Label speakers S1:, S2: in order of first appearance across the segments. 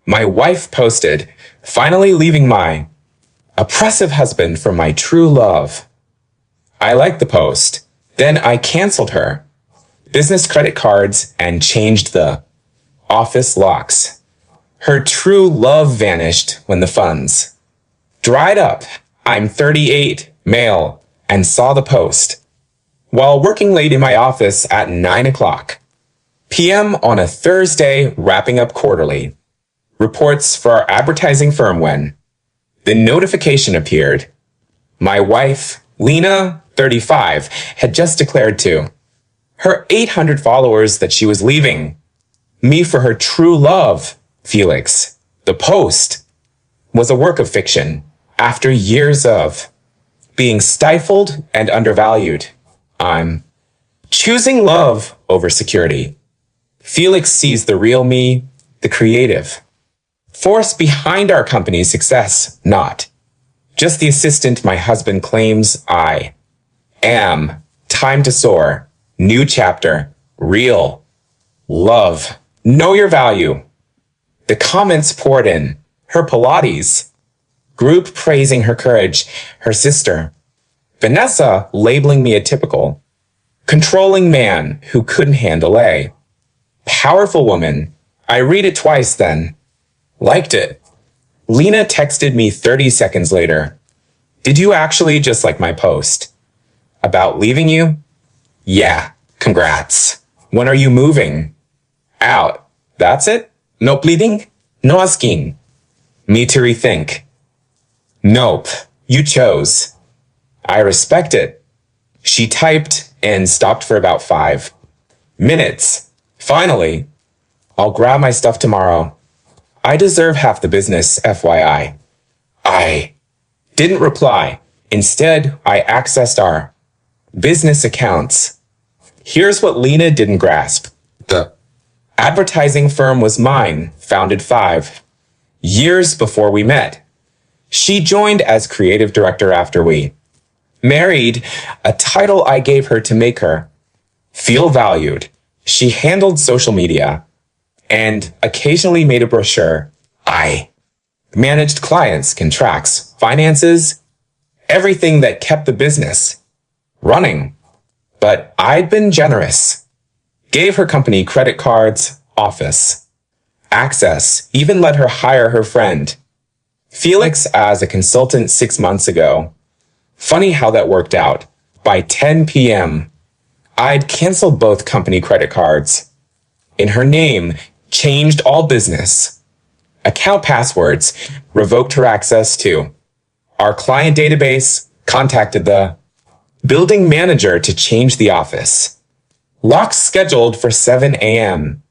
S1: My wife posted, finally leaving my oppressive husband for my true love. I liked the post. Then I canceled her business credit cards and changed the office locks. Her true love vanished when the funds dried up. I'm 38, male, and saw the post while working late in my office at 9 o'clock p.m. on a Thursday, wrapping up quarterly reports for our advertising firm when the notification appeared. My wife, Lena, 35, had just declared to her 800 followers that she was leaving me for her true love, Felix. The post was a work of fiction. After years of being stifled and undervalued, I'm choosing love over security. Felix sees the real me, the creative force behind our company's success, not just the assistant my husband claims I am. Time to soar. New chapter. Real love. Know your value. The comments poured in. Her Pilates group praising her courage. Her sister, Vanessa, labeling me a typical controlling man who couldn't handle a powerful woman. I read it twice then. Liked it. Lena texted me 30 seconds later. Did you actually just like my post about leaving you? Yeah, congrats. When are you moving? Out. That's it? No pleading? No asking. Me to rethink. Nope, you chose. I respect it. She typed and stopped for about 5 minutes. Finally, I'll grab my stuff tomorrow. I deserve half the business, FYI. I didn't reply. Instead, I accessed our business accounts. Here's what Lena didn't grasp. The advertising firm was mine, founded 5 years before we met. She joined as creative director after we married, a title I gave her to make her feel valued. She handled social media and occasionally made a brochure. I managed clients, contracts, finances, everything that kept the business running. But I'd been generous. Gave her company credit cards, office access, even let her hire her friend Felix as a consultant 6 months ago. Funny how that worked out. By 10 p.m., I'd canceled both company credit cards. In her name, changed all business account passwords, revoked her access to our client database, contacted the building manager to change the office. Locks scheduled for 7 a.m.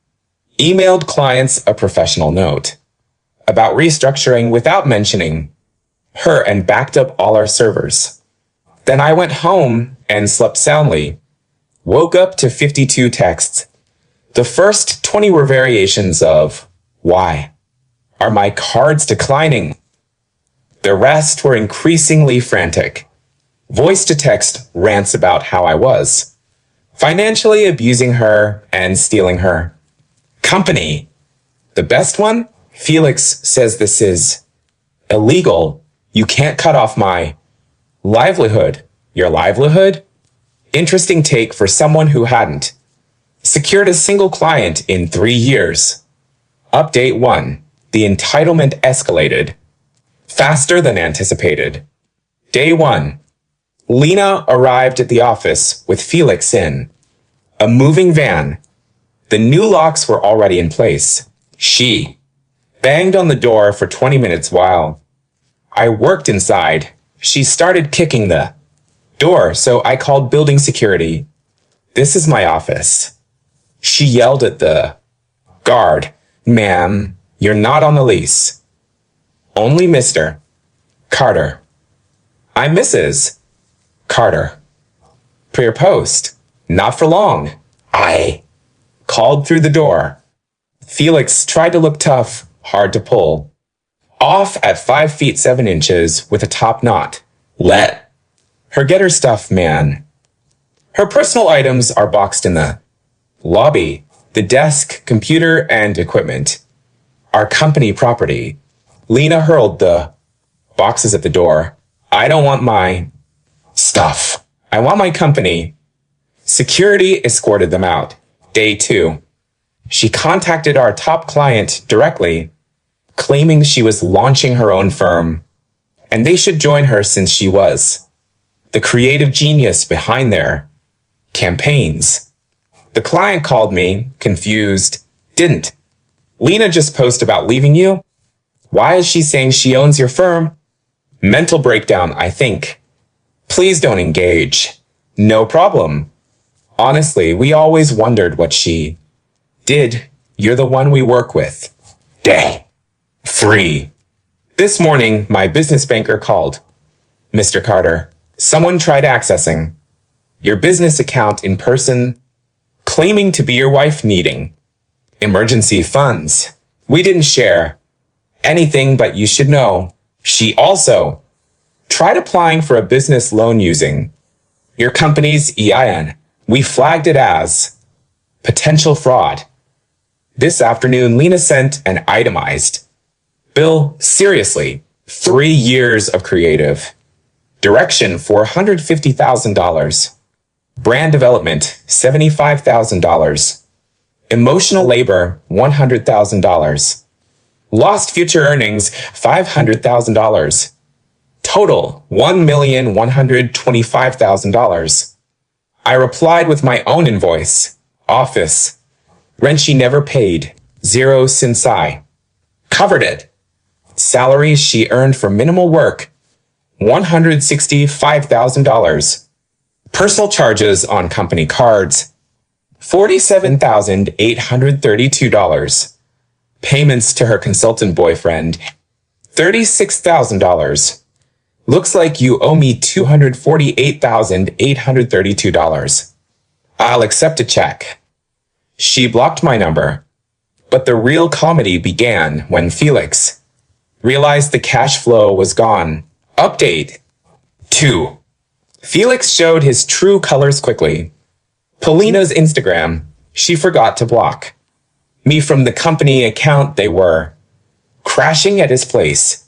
S1: Emailed clients a professional note about restructuring without mentioning her and backed up all our servers. Then I went home and slept soundly. Woke up to 52 texts. The first 20 were variations of, why are my cards declining? The rest were increasingly frantic. Voice to text rants about how I was financially abusing her and stealing her company. The best one? Felix says this is illegal. You can't cut off my livelihood. Your livelihood? Interesting take for someone who hadn't secured a single client in 3 years. Update 1. The entitlement escalated faster than anticipated. Day 1. Lena arrived at the office with Felix in a moving van. The new locks were already in place. She banged on the door for 20 minutes while I worked inside. She started kicking the door, so I called building security. This is my office. She yelled at the guard. Ma'am, you're not on the lease. Only Mr. Carter. I'm Mrs. Carter. Per your post. Not for long. I called through the door. Felix tried to look tough, hard to pull. Off at 5 feet 7 inches with a top knot. Let her get her stuff, man. Her personal items are boxed in the lobby. The desk, computer, and equipment Our company property. Lena hurled the boxes at the door. I don't want my stuff. I want my company. Security escorted them out. Day 2. She contacted our top client directly, claiming she was launching her own firm, and they should join her since she was the creative genius behind their campaigns. The client called me, confused. Didn't Lena just post about leaving you? Why is she saying she owns your firm? Mental breakdown, I think. Please don't engage. No problem. Honestly, we always wondered what she did. You're the one we work with. Day 3. This morning, my business banker called. Mr. Carter, someone tried accessing your business account in person, claiming to be your wife needing emergency funds. We didn't share anything, but you should know. She also tried applying for a business loan using your company's EIN. We flagged it as potential fraud. This afternoon, Lena sent an itemized bill. Seriously, 3 years of creative direction, $450,000. Brand development, $75,000. Emotional labor, $100,000. Lost future earnings, $500,000. Total, $1,125,000. I replied with my own invoice. Office. Rent she never paid. 0 since I covered it. Salary she earned for minimal work. $165,000. Personal charges on company cards. $47,832. Payments to her consultant boyfriend. $36,000. Looks like you owe me $248,832. I'll accept a check. She blocked my number. But the real comedy began when Felix realized the cash flow was gone. Update 2. Felix showed his true colors quickly. Polina's Instagram, she forgot to block me from the company account. They were crashing at his place.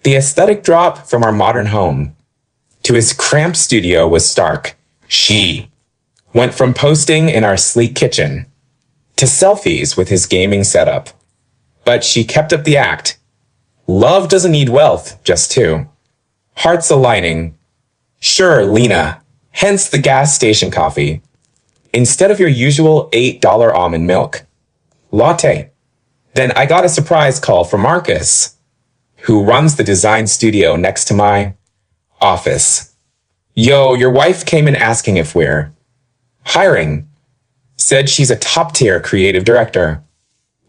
S1: The aesthetic drop from our modern home to his cramped studio was stark. She went from posting in our sleek kitchen to selfies with his gaming setup. But she kept up the act. Love doesn't need wealth, just 2 hearts aligning. Sure, Lena. Hence the gas station coffee. Instead of your usual $8 almond milk latte. Then I got a surprise call from Marcus, who runs the design studio next to my office. Yo, your wife came in asking if we're hiring. Said she's a top-tier creative director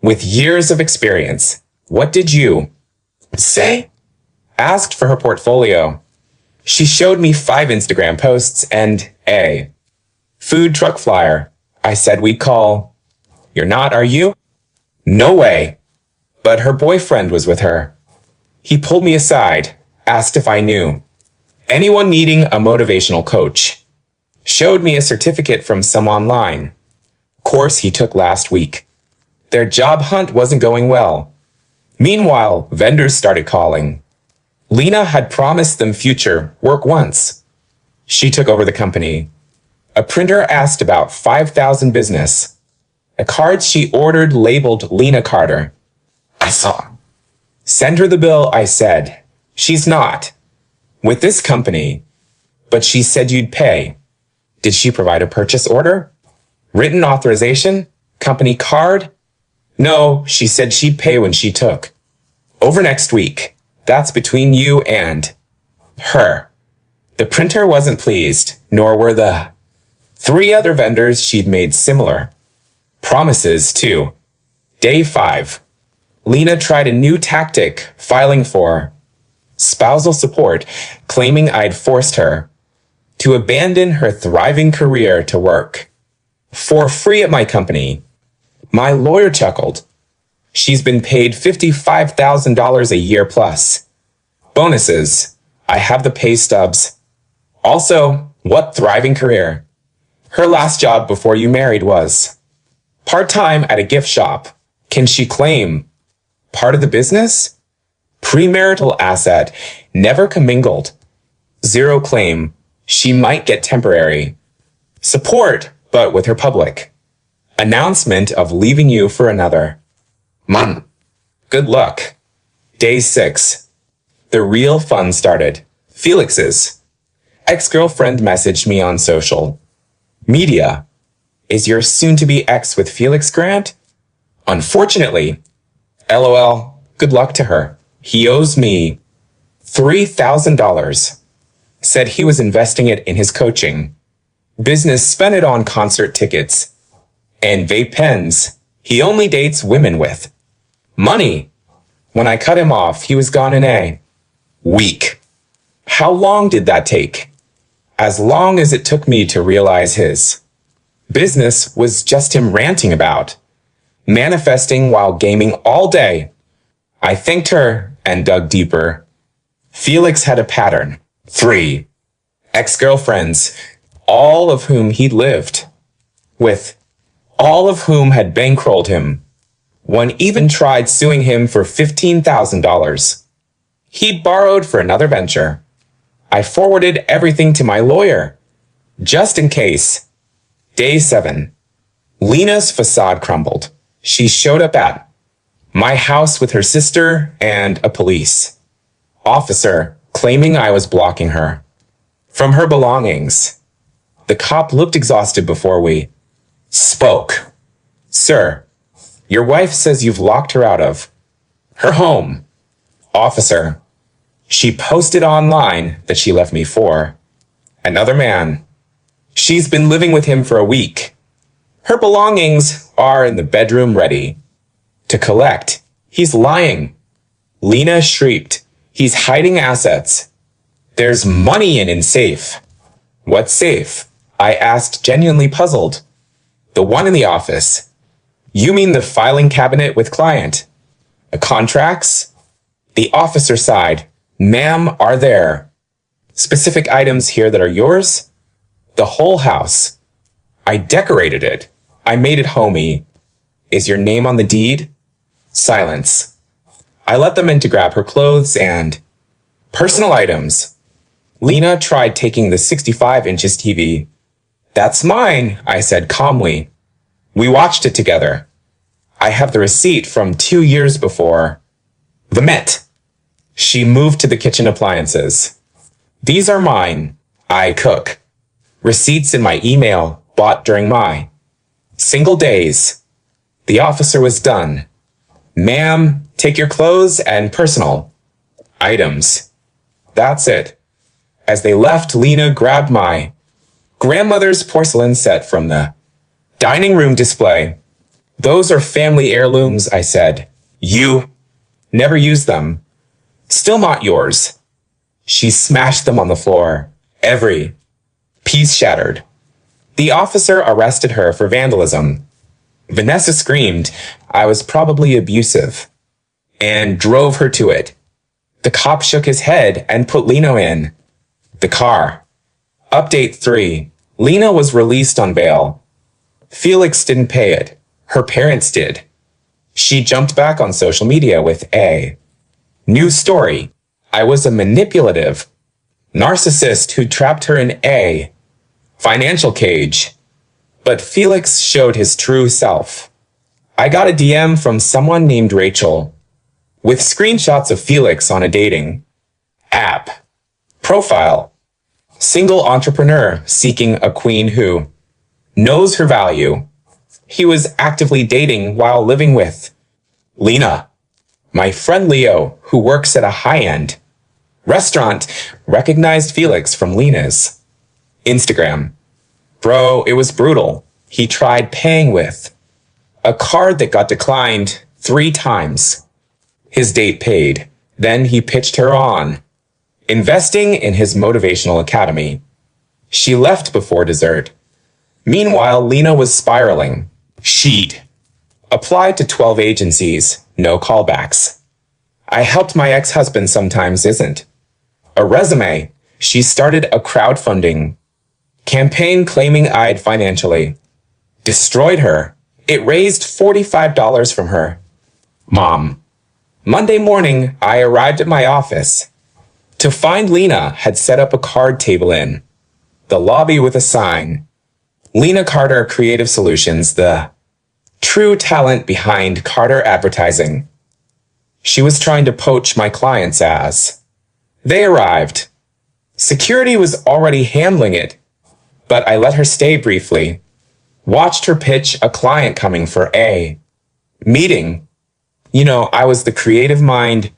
S1: with years of experience. What did you say? Asked for her portfolio. She showed me 5 Instagram posts and a food truck flyer. I said we'd call. You're not, are you? No way. But her boyfriend was with her. He pulled me aside, asked if I knew anyone needing a motivational coach. Showed me a certificate from some online course he took last week. Their job hunt wasn't going well. Meanwhile, vendors started calling. Lena had promised them future work once she took over the company. A printer asked about 5,000 business. A card she ordered labeled Lena Carter. I saw. Send her the bill, I said. She's not with this company, but she said you'd pay. Did she provide a purchase order? Written authorization? Company card? No, she said she'd pay when she took over next week. That's between you and her. The printer wasn't pleased, nor were the 3 other vendors she'd made similar promises to. Day 5. Lena tried a new tactic, filing for spousal support, claiming I'd forced her to abandon her thriving career to work for free at my company. My lawyer chuckled. She's been paid $55,000 a year plus bonuses. I have the pay stubs. Also, what thriving career? Her last job before you married was part-time at a gift shop. Can she claim Part of the business? Premarital asset, never commingled. Zero claim. She might get temporary. Support, but with her public. Announcement of leaving you for another. Mom. Good luck. Day 6. The real fun started. Felix's. Ex-girlfriend messaged me on social media. Is your soon-to-be ex with Felix Grant? Unfortunately. LOL. Good luck to her. He owes me $3,000. Said he was investing it in his coaching business, spent it on concert tickets and vape pens he only dates women with. Money. When I cut him off, he was gone in a week. How long did that take? As long as it took me to realize his business was just him ranting about manifesting while gaming all day. I thanked her and dug deeper. Felix had a pattern. 3 ex-girlfriends, all of whom he'd lived with, all of whom had bankrolled him. One even tried suing him for $15,000. He'd borrowed for another venture. I forwarded everything to my lawyer, just in case. Day 7. Lena's facade crumbled. She showed up at my house with her sister and a police officer, claiming I was blocking her from her belongings. The cop looked exhausted before we spoke. Sir, your wife says you've locked her out of her home. Officer, she posted online that she left me for another man. She's been living with him for a week. Her belongings are in the bedroom ready to collect. He's lying. Lena shrieked. He's hiding assets. There's money in safe. What safe? I asked, genuinely puzzled. The one in the office. You mean the filing cabinet with client? The contracts? The officer sighed. Ma'am, are there specific items here that are yours? The whole house. I decorated it. I made it homey. Is your name on the deed? Silence. I let them in to grab her clothes and personal items. Lena tried taking the 65-inches TV. That's mine, I said calmly. We watched it together. I have the receipt from 2 years before the Met. She moved to the kitchen appliances. These are mine. I cook. Receipts in my email bought during my single days. The officer was done. Ma'am, take your clothes and personal items. That's it. As they left, Lena grabbed my grandmother's porcelain set from the dining room display. Those are family heirlooms, I said. You never used them. Still not yours. She smashed them on the floor. Every piece shattered. The officer arrested her for vandalism. Vanessa screamed I was probably abusive and drove her to it. The cop shook his head and put Lena in the car. Update 3. Lena was released on bail. Felix didn't pay it. Her parents did. She jumped back on social media with a new story. I was a manipulative narcissist who trapped her in a financial cage. But Felix showed his true self. I got a DM from someone named Rachel with screenshots of Felix on a dating app. Profile. Single entrepreneur seeking a queen who knows her value. He was actively dating while living with Lena. My friend Leo, who works at a high-end restaurant, recognized Felix from Lena's Instagram. Bro, it was brutal. He tried paying with a card that got declined 3 times. His date paid. Then he pitched her on investing in his motivational academy. She left before dessert. Meanwhile, Lena was spiraling. She'd applied to 12 agencies, no callbacks. I helped my ex-husband sometimes isn't a resume. She started a crowdfunding campaign claiming I'd financially destroyed her. It raised $45 from her mom. Monday morning, I arrived at my office to find Lena had set up a card table in the lobby with a sign. Lena Carter Creative Solutions, the true talent behind Carter Advertising. She was trying to poach my clients as they arrived. Security was already handling it, but I let her stay briefly. Watched her pitch a client coming for a meeting. You know, I was the creative mind,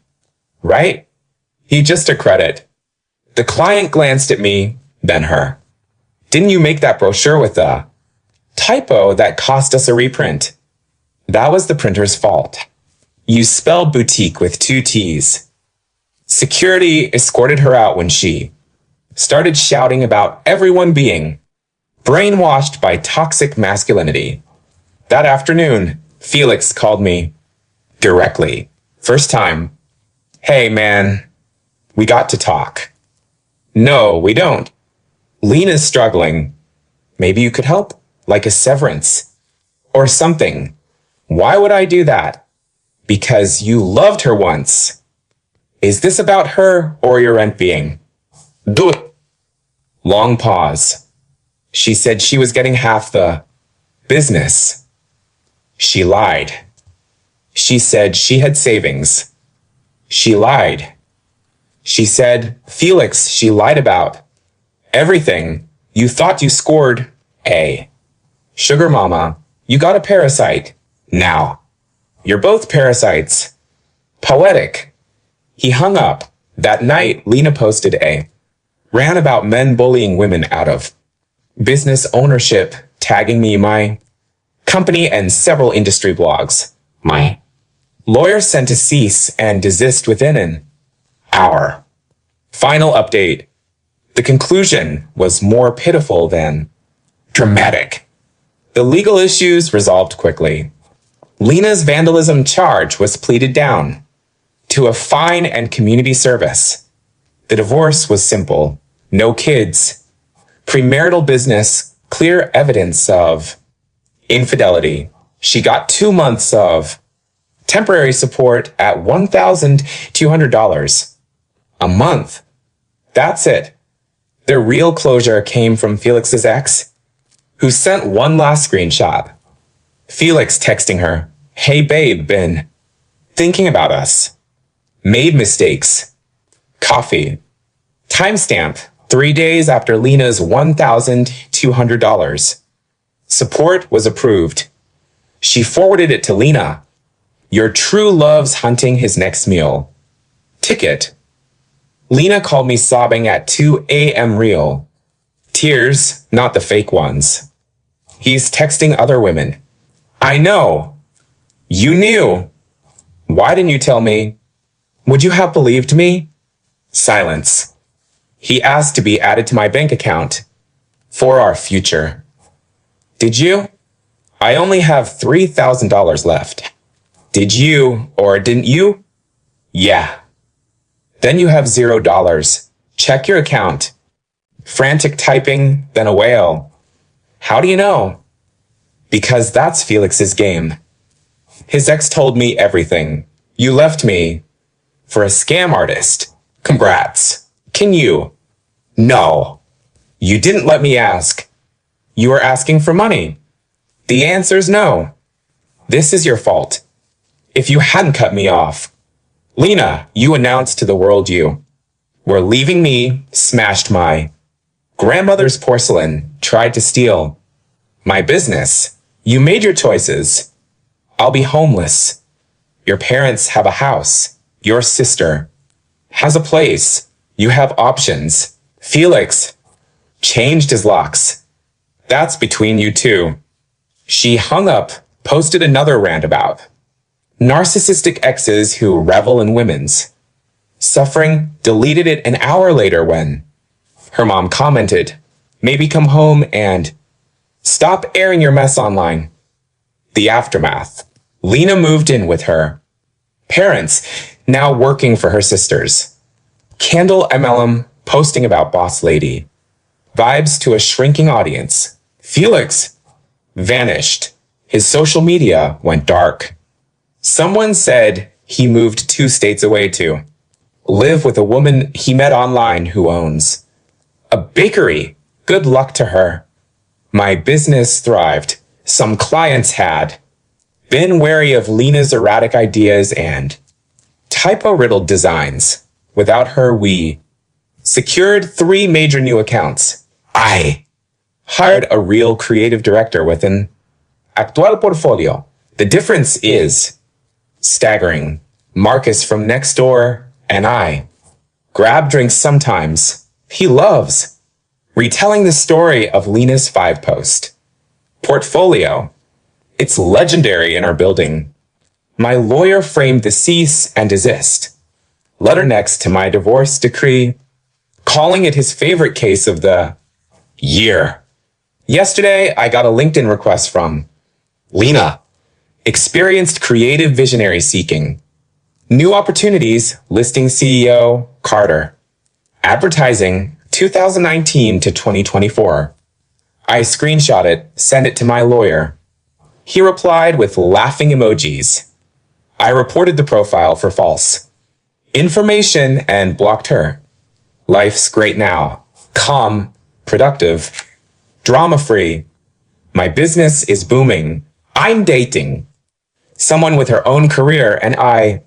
S1: right? He just a credit. The client glanced at me, then her. Didn't you make that brochure with a typo that cost us a reprint? That was the printer's fault. You spelled boutique with 2 T's. Security escorted her out when she started shouting about everyone being brainwashed by toxic masculinity. That afternoon, Felix called me directly. First time. Hey, man, we got to talk. No, we don't. Lena's struggling. Maybe you could help, like a severance or something. Why would I do that? Because you loved her once. Is this about her or your rent being? Do it. Long pause. She said she was getting half the business. She lied. She said she had savings. She lied. She said, Felix, she lied about everything. You thought you scored a sugar mama. You got a parasite. Now, you're both parasites. Poetic. He hung up. That night, Lena posted a rant about men bullying women out of business ownership, tagging me, my company, and several industry blogs. My lawyer sent a cease and desist within an hour. Final update. The conclusion was more pitiful than dramatic. The legal issues resolved quickly. Lena's vandalism charge was pleaded down to a fine and community service. The divorce was simple. No kids. Premarital business. Clear evidence of infidelity. She got 2 months of temporary support at $1,200 a month. That's it. The real closure came from Felix's ex, who sent one last screenshot. Felix texting her, hey babe, been thinking about us. Made mistakes. Coffee. Timestamp, 3 days after Lena's $1,200. Support was approved. She forwarded it to Lena. Your true love's hunting his next meal. Ticket. Lena called me sobbing at 2 a.m. real. Tears, not the fake ones. He's texting other women. I know. You knew. Why didn't you tell me? Would you have believed me? Silence. He asked to be added to my bank account for our future. Did you? I only have $3,000 left. Did you or didn't you? Yeah. Then you have $0. Check your account. Frantic typing, then a wail. How do you know? Because that's Felix's game. His ex told me everything. You left me for a scam artist. Congrats. Can you? No. You didn't let me ask. You were asking for money. The answer's no. This is your fault. If you hadn't cut me off. Lena, you announced to the world you were leaving me, smashed my grandmother's porcelain, tried to steal my business. You made your choices. I'll be homeless. Your parents have a house. Your sister has a place. You have options. Felix changed his locks. That's between you two. She hung up, posted another rant about narcissistic exes who revel in women's suffering, deleted it an hour later when her mom commented, maybe come home and stop airing your mess online. The aftermath. Lena moved in with her parents, now working for her sisters. Candle MLM posting about boss lady. Vibes to a shrinking audience. Felix vanished. His social media went dark. Someone said he moved 2 states away to live with a woman he met online who owns a bakery. Good luck to her. My business thrived. Some clients had been wary of Lena's erratic ideas and typo-riddled designs. Without her, we secured 3 major new accounts. I hired a real creative director with an actual portfolio. The difference is staggering. Marcus from next door and I grab drinks sometimes. He loves retelling the story of Lena's 5-post portfolio. It's legendary in our building. My lawyer framed the cease and desist letter next to my divorce decree, calling it his favorite case of the year. Yesterday, I got a LinkedIn request from Lena, experienced creative visionary seeking new opportunities, listing CEO, Carter, advertising 2019 to 2024. I screenshot it, sent it to my lawyer. He replied with laughing emojis. I reported the profile for false information and blocked her. Life's great now. Calm, productive, drama-free. My business is booming. I'm dating someone with her own career, and I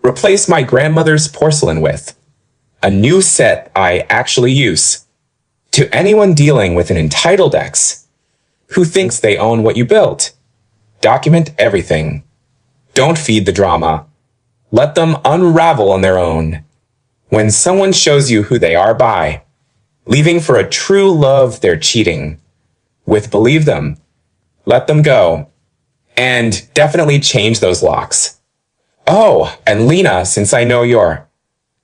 S1: replace my grandmother's porcelain with a new set I actually use. To anyone dealing with an entitled ex who thinks they own what you built, document everything. Don't feed the drama. Let them unravel on their own. When someone shows you who they are by leaving for a true love they're cheating with, believe them, let them go, and definitely change those locks. Oh, and Lena, since I know you're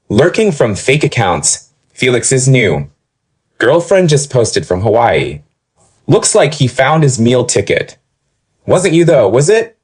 S1: lurking from fake accounts, Felix is new. Girlfriend just posted from Hawaii. Looks like he found his meal ticket. Wasn't you though, was it?